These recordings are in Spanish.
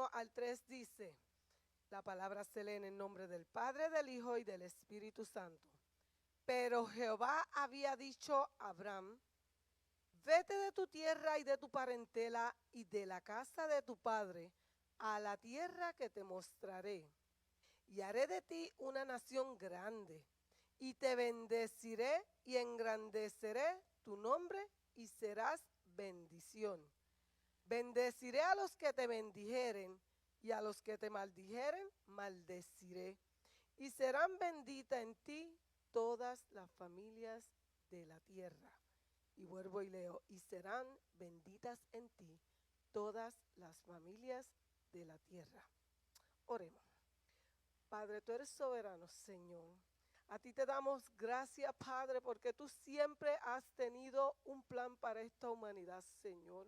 1 al 3 dice, la palabra se lee en el nombre del Padre, del Hijo y del Espíritu Santo. Pero Jehová había dicho a Abraham, vete de tu tierra y de tu parentela y de la casa de tu padre a la tierra que te mostraré. Y haré de ti una nación grande, y te bendeciré y engrandeceré tu nombre y serás bendición. Bendeciré a los que te bendijeren, y a los que te maldijeren, maldeciré. Y serán benditas en ti todas las familias de la tierra. Y vuelvo y leo, y serán benditas en ti todas las familias de la tierra. Oremos. Padre, tú eres soberano, Señor. A ti te damos gracias, Padre, porque tú siempre has tenido un plan para esta humanidad, Señor.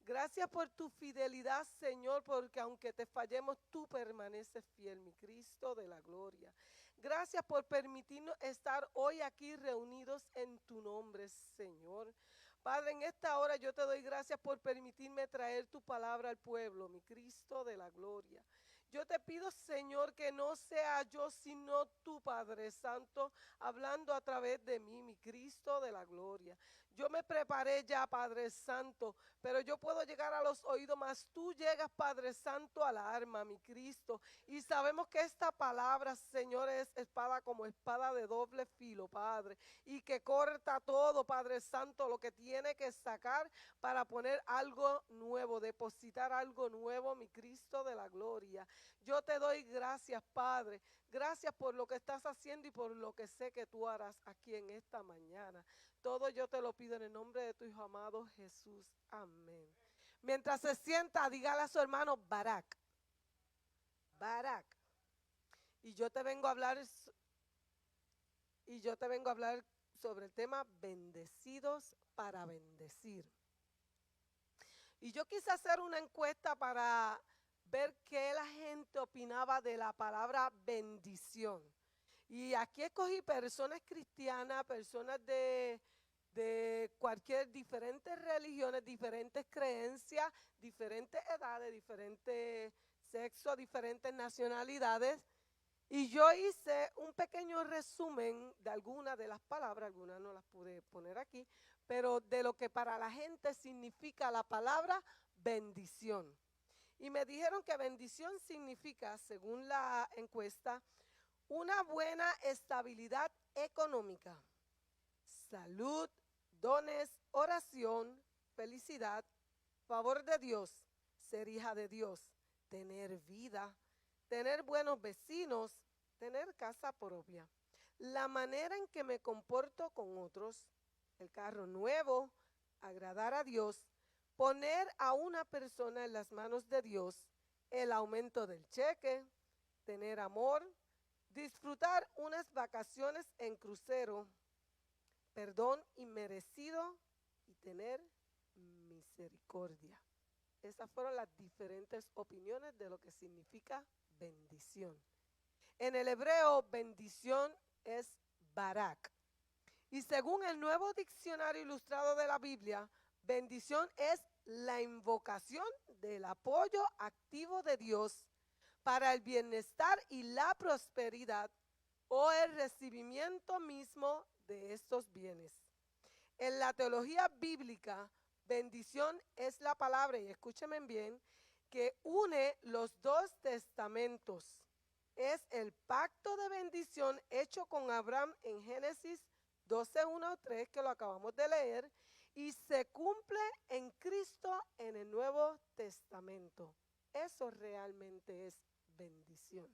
Gracias por tu fidelidad, Señor, porque aunque te fallemos, tú permaneces fiel, mi Cristo de la gloria. Gracias por permitirnos estar hoy aquí reunidos en tu nombre, Señor. Padre, en esta hora yo te doy gracias por permitirme traer tu palabra al pueblo, mi Cristo de la gloria. Yo te pido, Señor, que no sea yo, sino tu Padre Santo, hablando a través de mí, mi Cristo de la gloria. Yo me preparé ya, Padre Santo, pero yo puedo llegar a los oídos, mas tú llegas, Padre Santo, a la alma, mi Cristo. Y sabemos que esta palabra, Señor, es espada como espada de doble filo, Padre, y que corta todo, Padre Santo, lo que tiene que sacar para poner algo nuevo, depositar algo nuevo, mi Cristo de la gloria. Yo te doy gracias, Padre. Gracias por lo que estás haciendo y por lo que sé que tú harás aquí en esta mañana. Todo yo te lo pido en el nombre de tu Hijo amado Jesús. Amén. Mientras se sienta, dígale a su hermano Barak. Barak. Y yo te vengo a hablar sobre el tema bendecidos para bendecir. Y yo quise hacer una encuesta para ver qué la gente opinaba de la palabra bendición. Y aquí escogí personas cristianas, personas de cualquier diferentes religiones, diferentes creencias, diferentes edades, diferentes sexos, diferentes nacionalidades. Y yo hice un pequeño resumen de algunas de las palabras, algunas no las pude poner aquí, pero de lo que para la gente significa la palabra bendición. Y me dijeron que bendición significa, según la encuesta, una buena estabilidad económica, salud, dones, oración, felicidad, favor de Dios, ser hija de Dios, tener vida, tener buenos vecinos, tener casa propia, la manera en que me comporto con otros, el carro nuevo, agradar a Dios, poner a una persona en las manos de Dios, el aumento del cheque, tener amor, disfrutar unas vacaciones en crucero, perdón inmerecido y tener misericordia. Esas fueron las diferentes opiniones de lo que significa bendición. En el hebreo, bendición es barak. Y según el Nuevo Diccionario Ilustrado de la Biblia, bendición es la invocación del apoyo activo de Dios para el bienestar y la prosperidad o el recibimiento mismo de estos bienes. En la teología bíblica, bendición es la palabra, y escúchenme bien, que une los dos testamentos. Es el pacto de bendición hecho con Abraham en Génesis 12:1-3, que lo acabamos de leer, y se cumple en Cristo en el Nuevo Testamento. Eso realmente es bendición.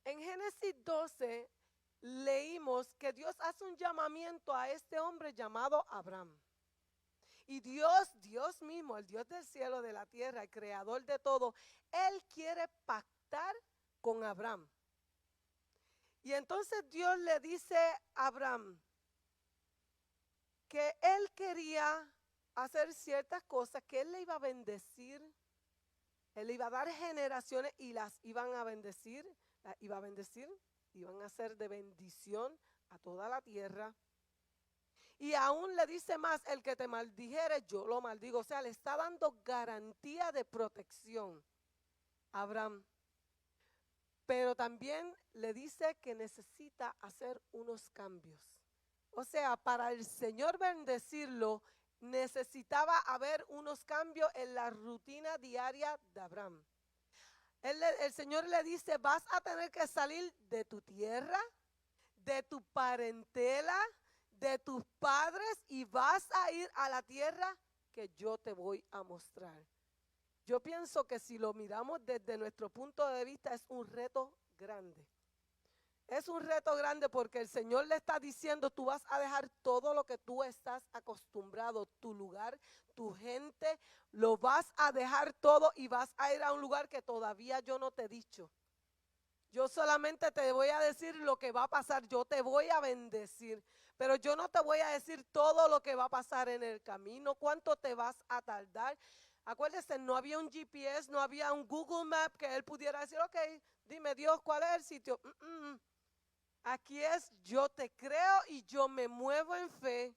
En Génesis 12 leímos que Dios hace un llamamiento a este hombre llamado Abraham. Y Dios mismo, el Dios del cielo, de la tierra, el creador de todo, Él quiere pactar con Abraham. Y entonces Dios le dice a Abraham que Él quería hacer ciertas cosas, que Él le iba a bendecir, Él le iba a dar generaciones y las iban a bendecir, iban a ser de bendición a toda la tierra. Y aún le dice más, el que te maldijere, yo lo maldigo. O sea, le está dando garantía de protección a Abraham. Pero también le dice que necesita hacer unos cambios. O sea, para el Señor bendecirlo, necesitaba haber unos cambios en la rutina diaria de Abraham. El Señor le dice, vas a tener que salir de tu tierra, de tu parentela, de tus padres y vas a ir a la tierra que yo te voy a mostrar. Yo pienso que si lo miramos desde nuestro punto de vista es un reto grande. Es un reto grande porque el Señor le está diciendo, tú vas a dejar todo lo que tú estás acostumbrado, tu lugar, tu gente, lo vas a dejar todo y vas a ir a un lugar que todavía yo no te he dicho. Yo solamente te voy a decir lo que va a pasar, yo te voy a bendecir, pero yo no te voy a decir todo lo que va a pasar en el camino, cuánto te vas a tardar. Acuérdese, no había un GPS, no había un Google Map que él pudiera decir, ok, dime Dios, ¿cuál es el sitio? Aquí es, yo te creo y yo me muevo en fe,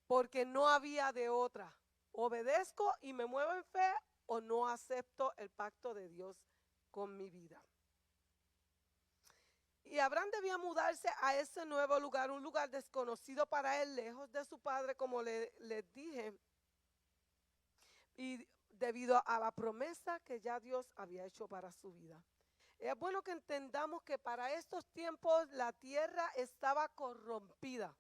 porque no había de otra. Obedezco y me muevo en fe o no acepto el pacto de Dios con mi vida. Y Abraham debía mudarse a ese nuevo lugar, un lugar desconocido para él, lejos de su padre, como les dije, y debido a la promesa que ya Dios había hecho para su vida. Es bueno que entendamos que para estos tiempos la tierra estaba corrompida.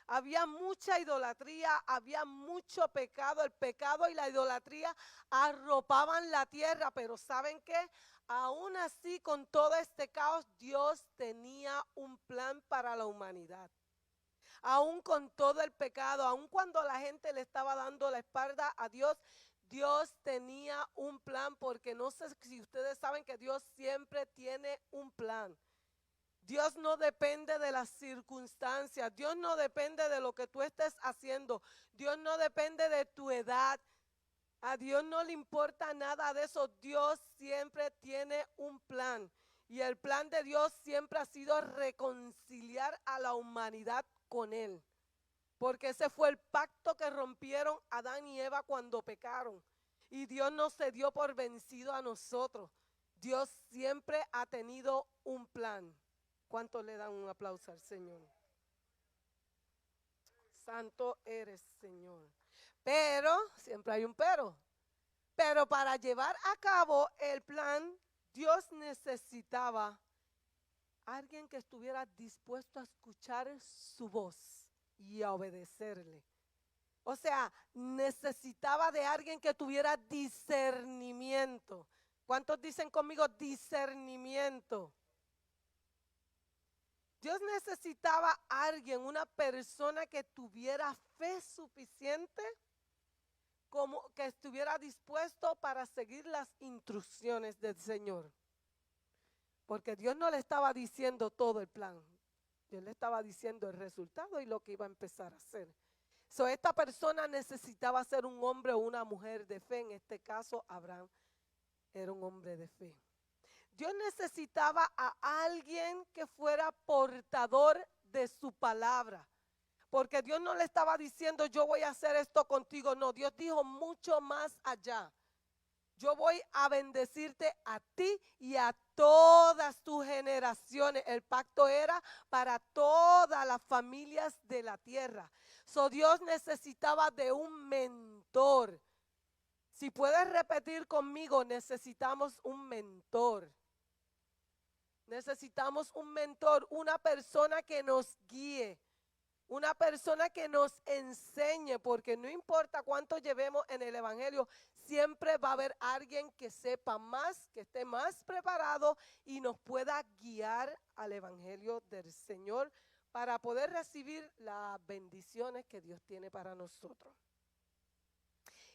Había mucha idolatría, había mucho pecado. El pecado y la idolatría arropaban la tierra, pero ¿saben qué? Aún así, con todo este caos, Dios tenía un plan para la humanidad. Aún con todo el pecado, aún cuando la gente le estaba dando la espalda a Dios, Dios tenía un plan, porque no sé si ustedes saben que Dios siempre tiene un plan. Dios no depende de las circunstancias, Dios no depende de lo que tú estés haciendo, Dios no depende de tu edad, a Dios no le importa nada de eso, Dios siempre tiene un plan. Y el plan de Dios siempre ha sido reconciliar a la humanidad con Él. Porque ese fue el pacto que rompieron Adán y Eva cuando pecaron. Y Dios no se dio por vencido a nosotros. Dios siempre ha tenido un plan. ¿Cuántos le dan un aplauso al Señor? Santo eres, Señor. Pero, siempre hay un pero para llevar a cabo el plan, Dios necesitaba alguien que estuviera dispuesto a escuchar su voz y a obedecerle. O sea, necesitaba de alguien que tuviera discernimiento. ¿Cuántos dicen conmigo discernimiento? Dios necesitaba a alguien, una persona que tuviera fe suficiente, como que estuviera dispuesto para seguir las instrucciones del Señor. Porque Dios no le estaba diciendo todo el plan. Dios le estaba diciendo el resultado y lo que iba a empezar a hacer. Esta persona necesitaba ser un hombre o una mujer de fe. En este caso, Abraham era un hombre de fe. Dios necesitaba a alguien que fuera portador de su palabra. Porque Dios no le estaba diciendo, yo voy a hacer esto contigo. No, Dios dijo mucho más allá. Yo voy a bendecirte a ti y a todas tus generaciones. El pacto era para todas las familias de la tierra. Dios necesitaba de un mentor. Si puedes repetir conmigo, necesitamos un mentor. Necesitamos un mentor, una persona que nos guíe. Una persona que nos enseñe, porque no importa cuánto llevemos en el evangelio, siempre va a haber alguien que sepa más, que esté más preparado y nos pueda guiar al evangelio del Señor para poder recibir las bendiciones que Dios tiene para nosotros.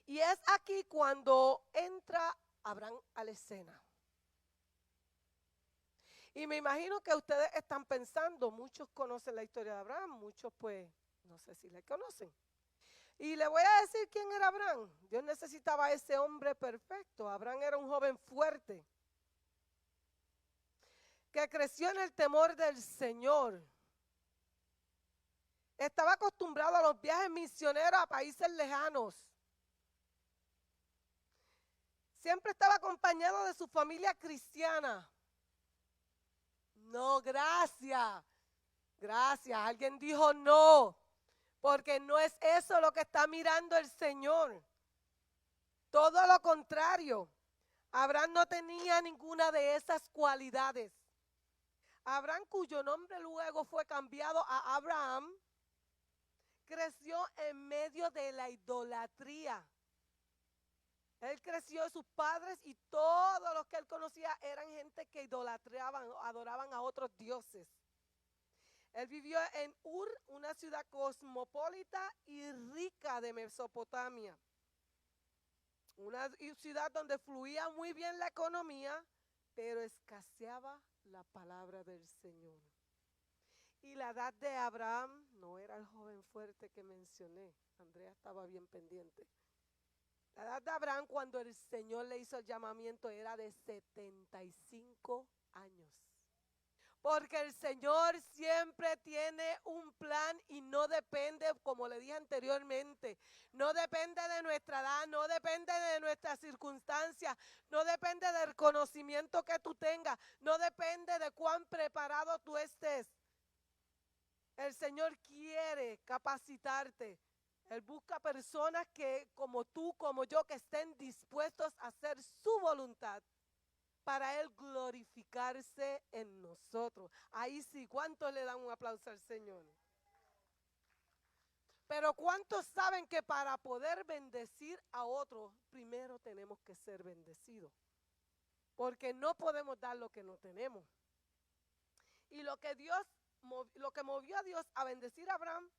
Y es aquí cuando entra Abraham a la escena. Y me imagino que ustedes están pensando, muchos conocen la historia de Abraham, muchos pues no sé si le conocen. Y le voy a decir quién era Abraham. Dios necesitaba a ese hombre perfecto. Abraham era un joven fuerte, que creció en el temor del Señor. Estaba acostumbrado a los viajes misioneros a países lejanos. Siempre estaba acompañado de su familia cristiana. No, gracias. Gracias. Alguien dijo no, porque no es eso lo que está mirando el Señor. Todo lo contrario. Abraham no tenía ninguna de esas cualidades. Abraham, cuyo nombre luego fue cambiado a Abraham, creció en medio de la idolatría. Él creció de sus padres y todos los que él conocía eran gente que idolatraban, adoraban a otros dioses. Él vivió en Ur, una ciudad cosmopolita y rica de Mesopotamia. Una ciudad donde fluía muy bien la economía, pero escaseaba la palabra del Señor. Y la edad de Abraham no era el joven fuerte que mencioné. Andrea estaba bien pendiente. La edad de Abraham cuando el Señor le hizo el llamamiento era de 75 años. Porque el Señor siempre tiene un plan y no depende, como le dije anteriormente, no depende de nuestra edad, no depende de nuestras circunstancias, no depende del conocimiento que tú tengas, no depende de cuán preparado tú estés. El Señor quiere capacitarte. Él busca personas que, como tú, como yo, que estén dispuestos a hacer su voluntad para Él glorificarse en nosotros. Ahí sí, ¿cuántos le dan un aplauso al Señor? Pero ¿cuántos saben que para poder bendecir a otros, primero tenemos que ser bendecidos? Porque no podemos dar lo que no tenemos. Y lo que movió a Dios a bendecir a Abraham,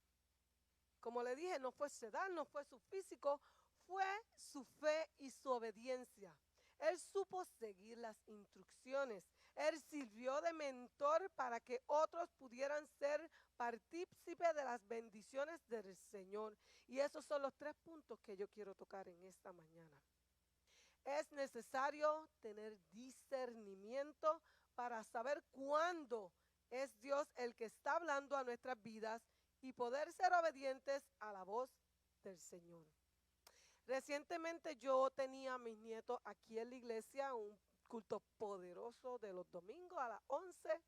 como le dije, no fue su edad, no fue su físico, fue su fe y su obediencia. Él supo seguir las instrucciones. Él sirvió de mentor para que otros pudieran ser partícipes de las bendiciones del Señor. Y esos son los 3 puntos que yo quiero tocar en esta mañana. Es necesario tener discernimiento para saber cuándo es Dios el que está hablando a nuestras vidas y poder ser obedientes a la voz del Señor. Recientemente yo tenía a mis nietos aquí en la iglesia, un culto poderoso de los domingos a las 11.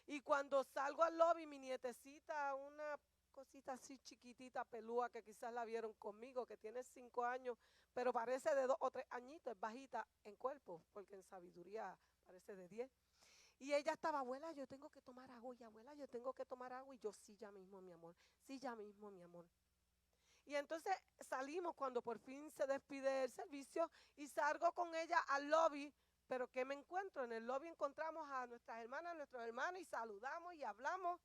Y cuando salgo al lobby, mi nietecita, una cosita así chiquitita, pelúa, que quizás la vieron conmigo, que tiene 5 años, pero parece de 2 o 3 añitos, es bajita en cuerpo, porque en sabiduría parece de 10. Y ella estaba, abuela, yo tengo que tomar agua, y abuela, yo tengo que tomar agua, y yo, sí, ya mismo, mi amor, sí, ya mismo, mi amor. Y entonces salimos cuando por fin se despide el servicio y salgo con ella al lobby, pero ¿qué me encuentro? En el lobby encontramos a nuestras hermanas, a nuestros hermanos y saludamos y hablamos.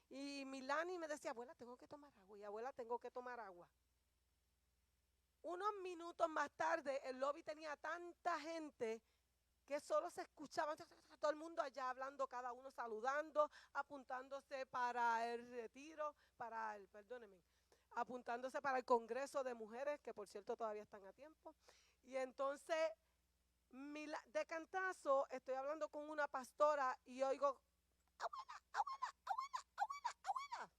Y Milani me decía, abuela, tengo que tomar agua, y abuela, tengo que tomar agua. Unos minutos más tarde el lobby tenía tanta gente que solo se escuchaba todo el mundo allá hablando, cada uno saludando, apuntándose para el retiro, apuntándose para el Congreso de Mujeres, que por cierto todavía están a tiempo. Y entonces, de cantazo, estoy hablando con una pastora y oigo, abuela, abuela, abuela, abuela, abuela.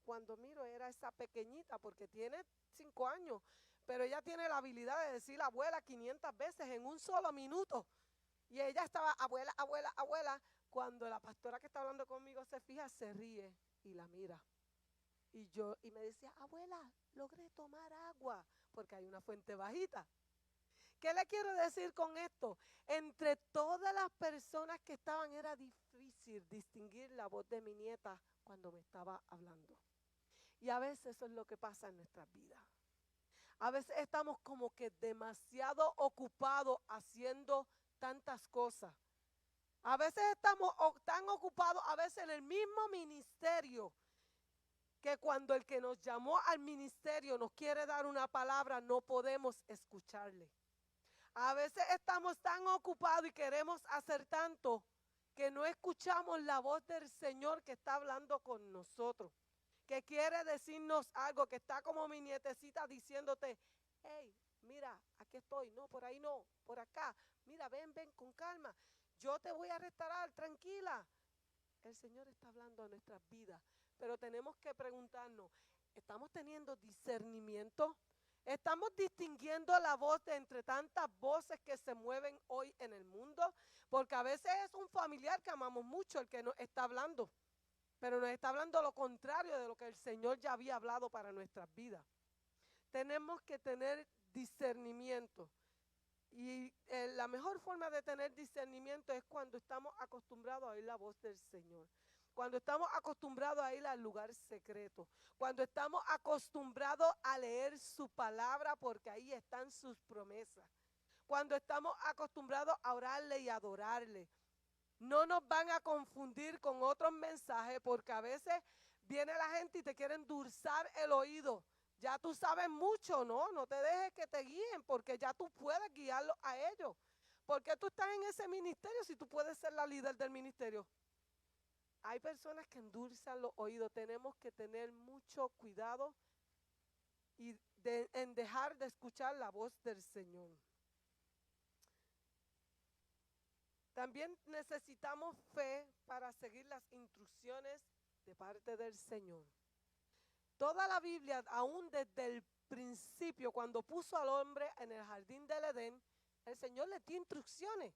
Cuando miro era esa pequeñita, porque tiene 5 años, pero ella tiene la habilidad de decir abuela 500 veces en un solo minuto. Y ella estaba, abuela, abuela, abuela. Cuando la pastora que está hablando conmigo se fija, se ríe y la mira. Y me decía, abuela, logré tomar agua, porque hay una fuente bajita. ¿Qué le quiero decir con esto? Entre todas las personas que estaban era difícil distinguir la voz de mi nieta cuando me estaba hablando. Y a veces eso es lo que pasa en nuestras vidas. A veces estamos como que demasiado ocupados haciendo tantas cosas. A veces estamos tan ocupados, a veces en el mismo ministerio, que cuando el que nos llamó al ministerio nos quiere dar una palabra, no podemos escucharle. A veces estamos tan ocupados y queremos hacer tanto que no escuchamos la voz del Señor que está hablando con nosotros, que quiere decirnos algo, que está como mi nietecita diciéndote, hey, mira, aquí estoy, no, por ahí no, por acá, mira, ven, ven con calma, yo te voy a restaurar, tranquila. el Señor está hablando a nuestras vidas, pero tenemos que preguntarnos, ¿estamos teniendo discernimiento? ¿Estamos distinguiendo la voz de entre tantas voces que se mueven hoy en el mundo? Porque a veces es un familiar que amamos mucho el que nos está hablando, pero nos está hablando lo contrario de lo que el Señor ya había hablado para nuestras vidas. Tenemos que tener discernimiento. Y la mejor forma de tener discernimiento es cuando estamos acostumbrados a oír la voz del Señor. Cuando estamos acostumbrados a ir al lugar secreto. Cuando estamos acostumbrados a leer su palabra porque ahí están sus promesas. Cuando estamos acostumbrados a orarle y adorarle. No nos van a confundir con otros mensajes porque a veces viene la gente y te quiere endulzar el oído. Ya tú sabes mucho, ¿no? No te dejes que te guíen porque ya tú puedes guiarlos a ellos. ¿Por qué tú estás en ese ministerio si tú puedes ser la líder del ministerio? Hay personas que endulzan los oídos. Tenemos que tener mucho cuidado en dejar de escuchar la voz del Señor. También necesitamos fe para seguir las instrucciones de parte del Señor. Toda la Biblia, aún desde el principio, cuando puso al hombre en el jardín del Edén, el Señor le dio instrucciones.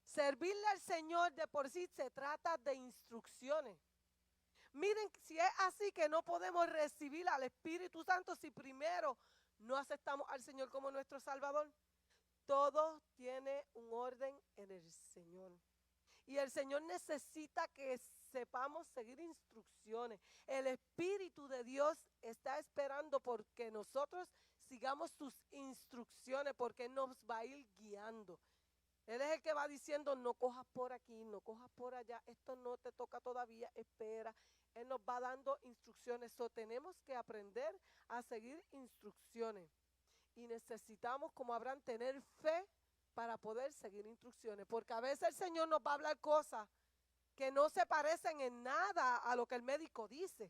Servirle al Señor de por sí se trata de instrucciones. Miren, si es así que no podemos recibir al Espíritu Santo si primero no aceptamos al Señor como nuestro Salvador. Todo tiene un orden en el Señor. Y el Señor necesita que sepamos seguir instrucciones. El Espíritu de Dios está esperando porque nosotros sigamos sus instrucciones, porque Él nos va a ir guiando. Él es el que va diciendo, no cojas por aquí, no cojas por allá, esto no te toca todavía, espera. Él nos va dando instrucciones. Tenemos que aprender a seguir instrucciones. Y necesitamos, como Abraham, tener fe para poder seguir instrucciones, porque a veces el Señor nos va a hablar cosas que no se parecen en nada a lo que el médico dice.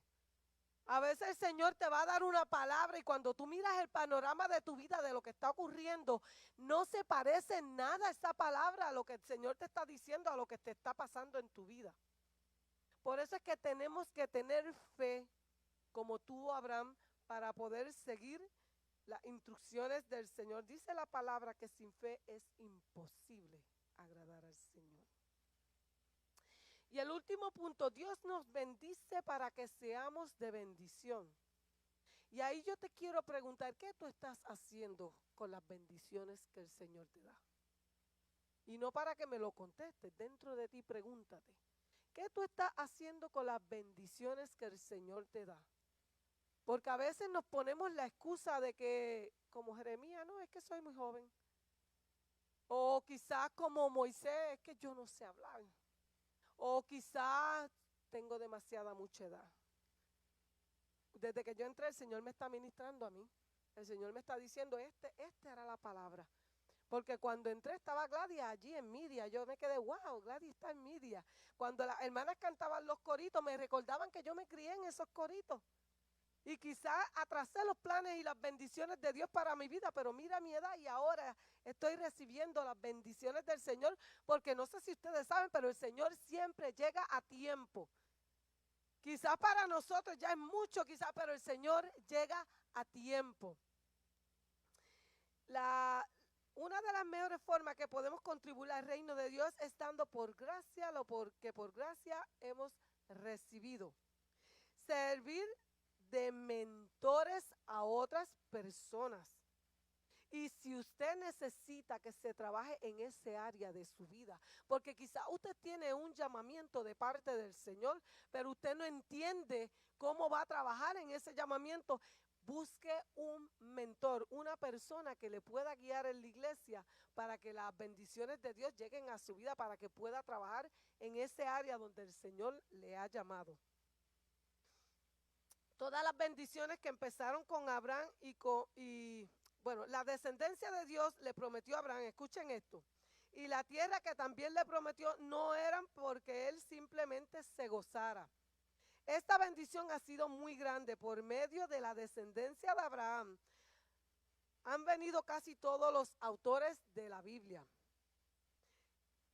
A veces el Señor te va a dar una palabra y cuando tú miras el panorama de tu vida, de lo que está ocurriendo, no se parece en nada esa palabra a lo que el Señor te está diciendo, a lo que te está pasando en tu vida. Por eso es que tenemos que tener fe, como tuvo Abraham, para poder seguir las instrucciones del Señor. Dice la palabra que sin fe es imposible agradar al Señor. Y el último punto, Dios nos bendice para que seamos de bendición. Y ahí yo te quiero preguntar, ¿qué tú estás haciendo con las bendiciones que el Señor te da? Y no para que me lo contestes, dentro de ti pregúntate, ¿qué tú estás haciendo con las bendiciones que el Señor te da? Porque a veces nos ponemos la excusa de que, como Jeremías, no, es que soy muy joven. O quizás como Moisés, es que yo no sé hablar. O quizás tengo mucha edad. Desde que yo entré, el Señor me está ministrando a mí. El Señor me está diciendo, esta era la palabra. Porque cuando entré estaba Gladys allí en Midia. Yo me quedé, wow, Gladys está en Midia. Cuando las hermanas cantaban los coritos, me recordaban que yo me crié en esos coritos. Y quizás atrasé los planes y las bendiciones de Dios para mi vida, pero mira mi edad y ahora estoy recibiendo las bendiciones del Señor, porque no sé si ustedes saben, pero el Señor siempre llega a tiempo. Quizás para nosotros ya es mucho, quizás, pero el Señor llega a tiempo. Una de las mejores formas que podemos contribuir al reino de Dios es dando por gracia lo que por gracia hemos recibido. Servir de mentores a otras personas. Y si usted necesita que se trabaje en ese área de su vida, porque quizá usted tiene un llamamiento de parte del Señor, pero usted no entiende cómo va a trabajar en ese llamamiento, busque un mentor, una persona que le pueda guiar en la iglesia para que las bendiciones de Dios lleguen a su vida, para que pueda trabajar en ese área donde el Señor le ha llamado. Todas las bendiciones que empezaron con Abraham bueno, la descendencia de Dios le prometió a Abraham, escuchen esto, y la tierra que también le prometió no eran porque él simplemente se gozara. Esta bendición ha sido muy grande por medio de la descendencia de Abraham. Han venido casi todos los autores de la Biblia.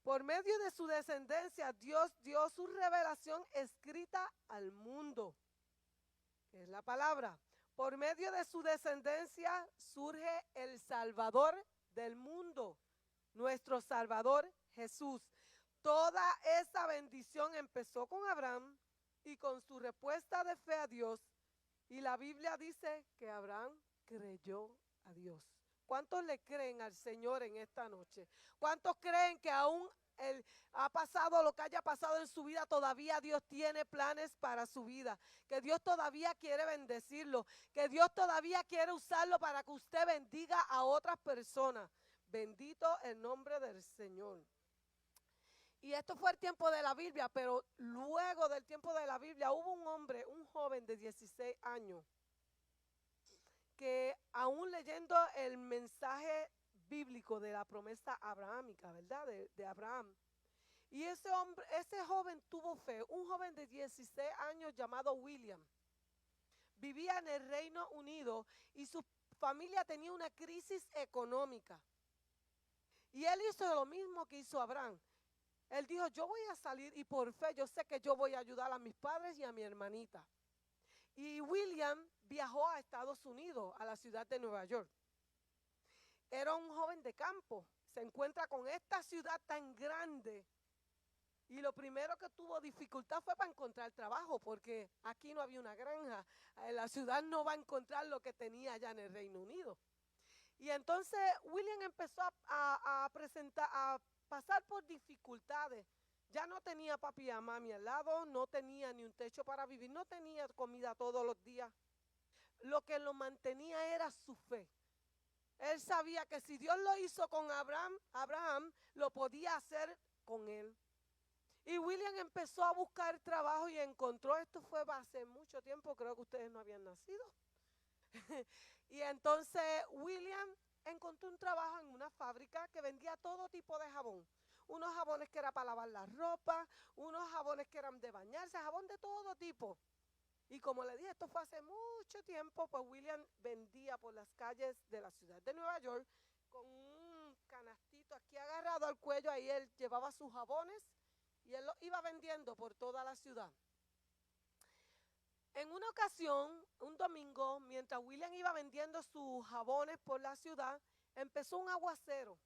Por medio de su descendencia, Dios dio su revelación escrita al mundo, que es la palabra. Por medio de su descendencia surge el Salvador del mundo, nuestro Salvador Jesús. Toda esa bendición empezó con Abraham y con su respuesta de fe a Dios. Y la Biblia dice que Abraham creyó a Dios. ¿Cuántos le creen al Señor en esta noche? ¿Cuántos creen que aún ha pasado lo que haya pasado en su vida, todavía Dios tiene planes para su vida? Que Dios todavía quiere bendecirlo, que Dios todavía quiere usarlo para que usted bendiga a otras personas. Bendito el nombre del Señor. Y esto fue el tiempo de la Biblia, pero luego del tiempo de la Biblia hubo un hombre, un joven de 16 años, que aún leyendo el mensaje bíblico de la promesa abrahámica, ¿verdad? De Abraham. Y ese joven tuvo fe, un joven de 16 años llamado William. Vivía en el Reino Unido y su familia tenía una crisis económica. Y él hizo lo mismo que hizo Abraham. Él dijo, yo voy a salir y por fe yo sé que yo voy a ayudar a mis padres y a mi hermanita. Y William viajó a Estados Unidos, a la ciudad de Nueva York. Era un joven de campo, se encuentra con esta ciudad tan grande y lo primero que tuvo dificultad fue para encontrar trabajo, porque aquí no había una granja, en la ciudad no va a encontrar lo que tenía allá en el Reino Unido. Y entonces William empezó a pasar por dificultades. Ya no tenía papi y mami al lado, no tenía ni un techo para vivir, no tenía comida todos los días. Lo que lo mantenía era su fe. Él sabía que si Dios lo hizo con Abraham lo podía hacer con él. Y William empezó a buscar trabajo y encontró, esto fue hace mucho tiempo, creo que ustedes no habían nacido. Y entonces William encontró un trabajo en una fábrica que vendía todo tipo de jabón. Unos jabones que eran para lavar la ropa, unos jabones que eran de bañarse, jabón de todo tipo. Y como le dije, esto fue hace mucho tiempo, pues William vendía por las calles de la ciudad de Nueva York con un canastito aquí agarrado al cuello, ahí él llevaba sus jabones y él los iba vendiendo por toda la ciudad. En una ocasión, un domingo, mientras William iba vendiendo sus jabones por la ciudad, empezó un aguacero.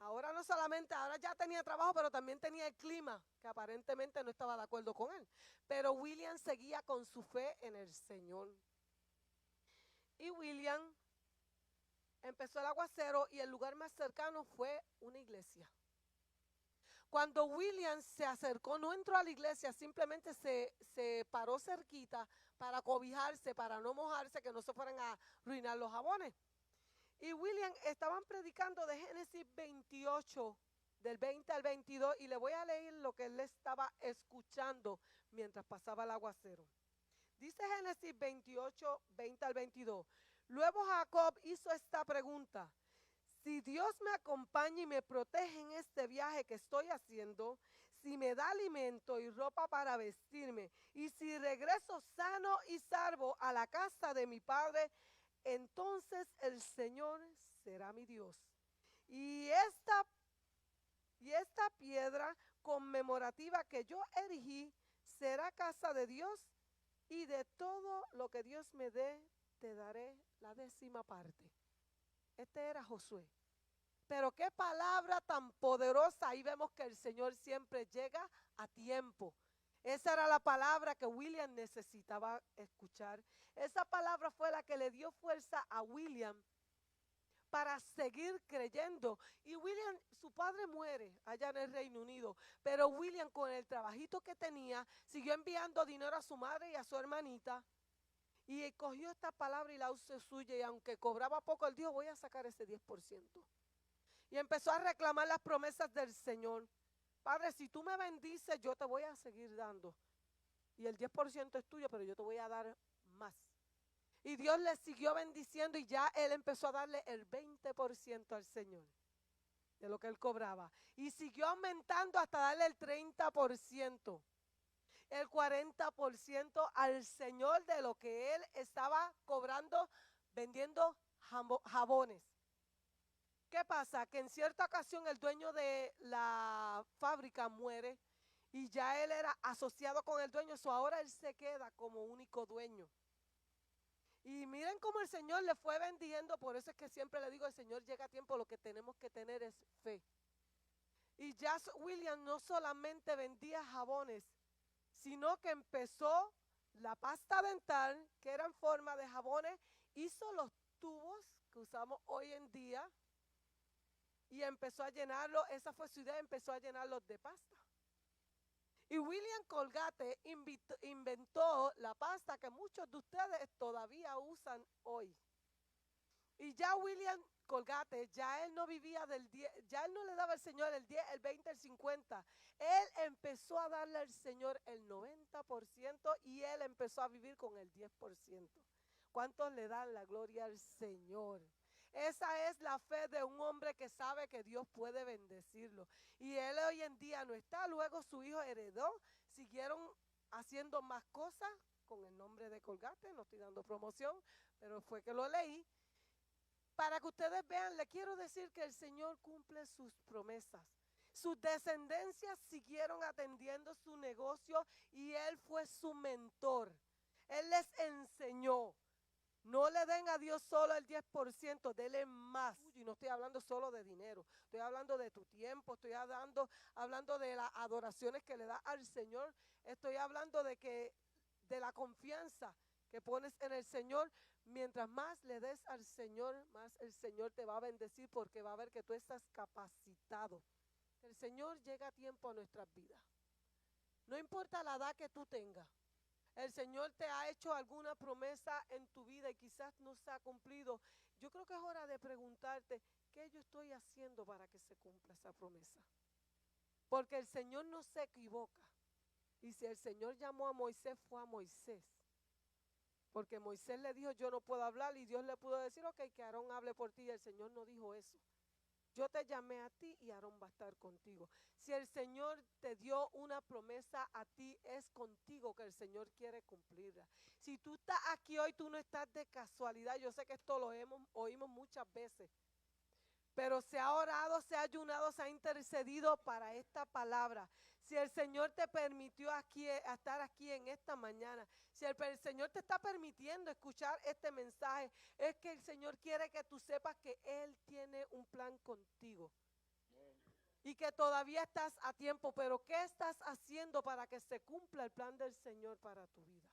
Ahora no solamente, ahora ya tenía trabajo, pero también tenía el clima, que aparentemente no estaba de acuerdo con él. Pero William seguía con su fe en el Señor. Y William empezó el aguacero y el lugar más cercano fue una iglesia. Cuando William se acercó, no entró a la iglesia, simplemente se paró cerquita para cobijarse, para no mojarse, que no se fueran a arruinar los jabones. Y William estaban predicando de Génesis 28, del 20 al 22, y le voy a leer lo que él estaba escuchando mientras pasaba el aguacero. Dice Génesis 28, 20 al 22. Luego Jacob hizo esta pregunta: si Dios me acompaña y me protege en este viaje que estoy haciendo, si me da alimento y ropa para vestirme, y si regreso sano y salvo a la casa de mi padre, entonces el Señor será mi Dios. Y esta piedra conmemorativa que yo erigí será casa de Dios, y de todo lo que Dios me dé, te daré la 10ª parte. Este era Josué. Pero qué palabra tan poderosa. Ahí vemos que el Señor siempre llega a tiempo. Esa era la palabra que William necesitaba escuchar. Esa palabra fue la que le dio fuerza a William para seguir creyendo. Y William, su padre muere allá en el Reino Unido, pero William, con el trabajito que tenía, siguió enviando dinero a su madre y a su hermanita. Y cogió esta palabra y la usó suya, y aunque cobraba poco, él dijo, voy a sacar ese 10%. Y empezó a reclamar las promesas del Señor. Padre, si tú me bendices, yo te voy a seguir dando. Y el 10% es tuyo, pero yo te voy a dar más. Y Dios le siguió bendiciendo, y ya él empezó a darle el 20% al Señor de lo que él cobraba. Y siguió aumentando hasta darle el 30%. El 40% al Señor de lo que él estaba cobrando vendiendo jabones. ¿Qué pasa? Que en cierta ocasión el dueño de la fábrica muere y ya él era asociado con el dueño, so ahora él se queda como único dueño. Y miren cómo el Señor le fue vendiendo, por eso es que siempre le digo, el Señor llega a tiempo, lo que tenemos que tener es fe. Y Jas Williams no solamente vendía jabones, sino que empezó la pasta dental, que era en forma de jabones, hizo los tubos que usamos hoy en día y empezó a llenarlo, esa fue su idea, empezó a llenarlos de pasta. Y William Colgate inventó la pasta que muchos de ustedes todavía usan hoy. Y ya William Colgate, ya él no vivía del 10, ya él no le daba al Señor el 10, el 20, el 50. Él empezó a darle al Señor el 90% y él empezó a vivir con el 10%. ¿Cuántos le dan la gloria al Señor? Esa es la fe de un hombre que sabe que Dios puede bendecirlo. Y él hoy en día no está. Luego su hijo heredó. Siguieron haciendo más cosas con el nombre de Colgate. No estoy dando promoción, pero fue que lo leí. Para que ustedes vean, le quiero decir que el Señor cumple sus promesas. Sus descendencias siguieron atendiendo su negocio y él fue su mentor. Él les enseñó. No le den a Dios solo el 10%, denle más. Y no estoy hablando solo de dinero, estoy hablando de tu tiempo, estoy hablando de las adoraciones que le das al Señor, estoy hablando de la confianza que pones en el Señor. Mientras más le des al Señor, más el Señor te va a bendecir porque va a ver que tú estás capacitado. El Señor llega a tiempo a nuestras vidas. No importa la edad que tú tengas. El Señor te ha hecho alguna promesa en tu vida y quizás no se ha cumplido. Yo creo que es hora de preguntarte, ¿qué yo estoy haciendo para que se cumpla esa promesa? Porque el Señor no se equivoca. Y si el Señor llamó a Moisés, fue a Moisés. Porque Moisés le dijo, yo no puedo hablar, y Dios le pudo decir, ok, que Aarón hable por ti. Y el Señor no dijo eso. Yo te llamé a ti y Aarón va a estar contigo. Si el Señor te dio una promesa a ti, es contigo que el Señor quiere cumplirla. Si tú estás aquí hoy, tú no estás de casualidad. Yo sé que esto lo oímos muchas veces. Pero se ha orado, se ha ayunado, se ha intercedido para esta palabra. Si el Señor te permitió estar aquí en esta mañana, si el Señor te está permitiendo escuchar este mensaje, es que el Señor quiere que tú sepas que Él tiene un plan contigo. Y que todavía estás a tiempo, pero ¿qué estás haciendo para que se cumpla el plan del Señor para tu vida?